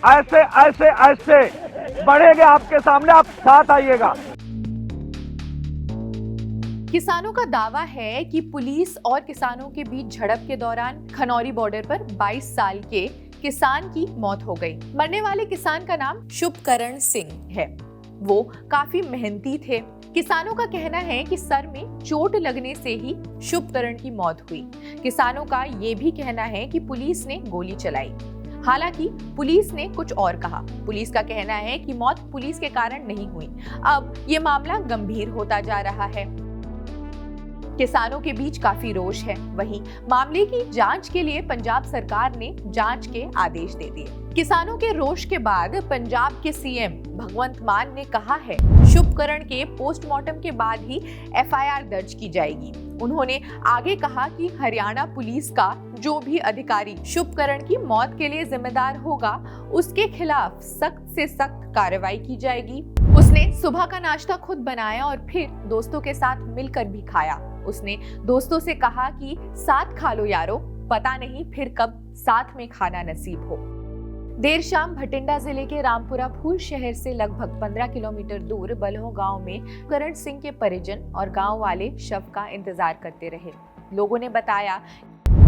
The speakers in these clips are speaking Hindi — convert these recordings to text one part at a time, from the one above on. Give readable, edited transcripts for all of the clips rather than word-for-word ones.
ऐसे ऐसे ऐसे बढ़ेंगे आपके सामने, आप साथ आइएगा। किसानों का दावा है कि पुलिस और किसानों के बीच झड़प के दौरान खनौरी बॉर्डर पर 22 साल के किसान की मौत हो गई। मरने वाले किसान का नाम शुभकरण सिंह है। वो काफी मेहनती थे। किसानों का कहना है कि सर में चोट लगने से ही शुभकरण की मौत हुई। किसानों का ये भी कहना है कि पुलिस ने गोली चलाई। हालांकि पुलिस ने कुछ और कहा। पुलिस का कहना है कि मौत पुलिस के कारण नहीं हुई। अब ये मामला गंभीर होता जा रहा है। किसानों के बीच काफी रोष है। वहीं मामले की जांच के लिए पंजाब सरकार ने जांच के आदेश दे दिए। किसानों के रोष के बाद पंजाब के सीएम भगवंत मान ने कहा है शुभकरण के पोस्टमार्टम के बाद ही एफआईआर दर्ज की जाएगी। उन्होंने आगे कहा कि हरियाणा पुलिस का जो भी अधिकारी शुभकरण की मौत के लिए जिम्मेदार होगा, उसके खिलाफ सख्त से सख्त कार्रवाई की जाएगी। उसने सुबह का नाश्ता खुद बनाया और फिर दोस्तों के साथ मिलकर भी खाया। उसने दोस्तों से कहा कि साथ खा लो यारो, पता नहीं फिर कब साथ में खाना नसीब हो। देर शाम भटिंडा जिले के रामपुरा फूल शहर से लगभग 15 किलोमीटर दूर बलहो गांव में करण सिंह के परिजन और गांव वाले शव का इंतजार करते रहे। लोगों ने बताया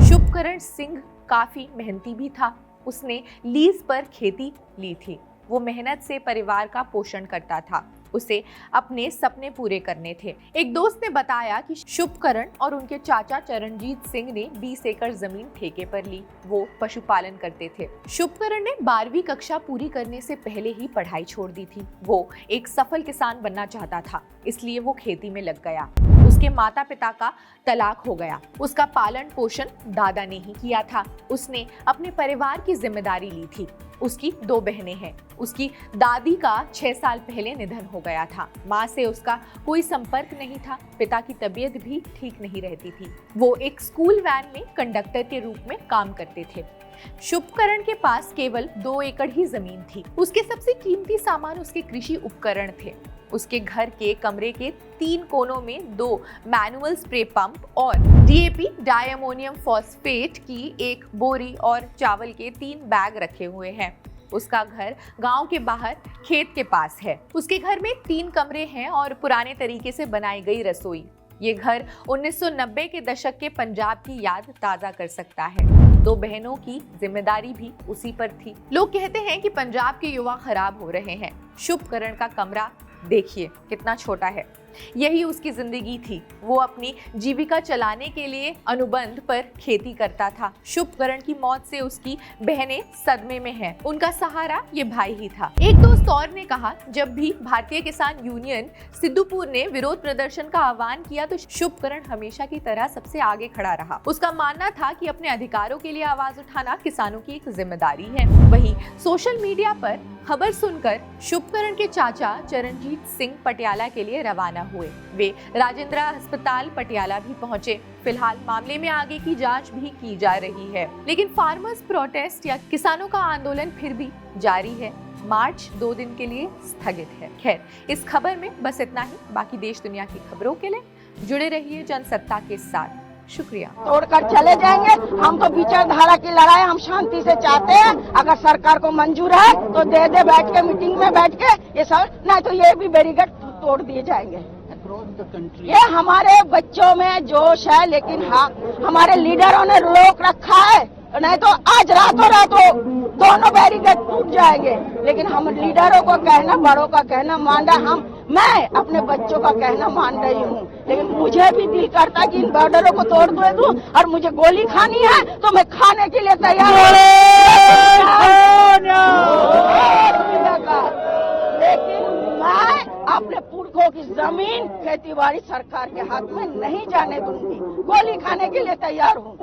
शुभकरण सिंह काफी मेहनती भी था। उसने लीज पर खेती ली थी। वो मेहनत से परिवार का पोषण करता था। उसे अपने सपने पूरे करने थे। एक दोस्त ने बताया कि शुभकरण और उनके चाचा चरणजीत सिंह ने 20 एकड़ जमीन ठेके पर ली। वो पशुपालन करते थे। शुभकरण ने 12वीं कक्षा पूरी करने से पहले ही पढ़ाई छोड़ दी थी। वो एक सफल किसान बनना चाहता था, इसलिए वो खेती में लग गया। उसके माता पिता का तलाक हो गया। उसका पालन पोषण दादा ने ही किया था। उसने अपने परिवार की जिम्मेदारी ली थी। उसकी 2 बहनें हैं। उसकी दादी का 6 साल पहले निधन हो गया था। माँ से उसका कोई संपर्क नहीं था। पिता की तबीयत भी ठीक नहीं रहती थी। वो एक स्कूल वैन में कंडक्टर के रूप में काम करते थे। शुभकरण के पास केवल 2 एकड़ ही जमीन थी। उसके सबसे कीमती सामान उसके कृषि उपकरण थे। उसके घर के कमरे के 3 कोनों में 2 मैनुअल स्प्रे पंप और डीएपी डायमोनियम फॉस्फेट की 1 बोरी और चावल के 3 बैग रखे हुए हैं। उसका घर गांव के बाहर खेत के पास है। उसके घर में 3 कमरे हैं और पुराने तरीके से बनाई गई रसोई। ये घर 1990 के दशक के पंजाब की याद ताजा कर सकता है। 2 बहनों की जिम्मेदारी भी उसी पर थी। लोग कहते हैं कि पंजाब के युवा खराब हो रहे हैं। शुभकरण का कमरा देखिए कितना छोटा है। यही उसकी जिंदगी थी। वो अपनी जीविका चलाने के लिए अनुबंध पर खेती करता था। शुभकरण की मौत से उसकी बहनें सदमे में हैं। उनका सहारा ये भाई ही था। एक दोस्त और ने कहा, जब भी भारतीय किसान यूनियन सिद्धूपुर ने विरोध प्रदर्शन का आह्वान किया तो शुभकरण हमेशा की तरह सबसे आगे खड़ा रहा। उसका मानना था कि अपने अधिकारों के लिए आवाज उठाना किसानों की एक जिम्मेदारी है। वहीं सोशल मीडिया पर खबर सुनकर शुभकरण के चाचा चरणजीत सिंह पटियाला के लिए रवाना हुए। वे राजेंद्र अस्पताल पटियाला भी पहुंचे। फिलहाल मामले में आगे की जांच भी की जा रही है, लेकिन फार्मर्स प्रोटेस्ट या किसानों का आंदोलन फिर भी जारी है। मार्च 2 दिन के लिए स्थगित है। खैर, इस खबर में बस इतना ही। बाकी देश दुनिया की खबरों के लिए जुड़े रहिए जनसत्ता के साथ। शुक्रिया। तोड़कर चले जाएंगे। हम तो विचारधारा की लड़ाई हम शांति से चाहते हैं। अगर सरकार को मंजूर है तो दे बैठ के मीटिंग में बैठ के ये सब, नहीं तो ये भी बैरिकेड तोड़ दिए जाएंगे। ये हमारे बच्चों में जोश है, लेकिन हाँ हमारे लीडरों ने रोक रखा है, नहीं तो आज रातों दोनों बैरिकेड टूट जाएंगे। लेकिन हम लीडरों को कहना, बड़ों का कहना मान रहा, मैं अपने बच्चों का कहना मान रही हूँ। लेकिन मुझे भी दिल करता कि इन बॉर्डरों को तोड़ दे दूं और मुझे गोली खानी है तो मैं खाने के लिए तैयार हूँ। लेकिन मैं अपने पुरखों की जमीन खेती बाड़ी सरकार के हाथ में नहीं जाने दूंगी। गोली खाने के लिए तैयार हूँ।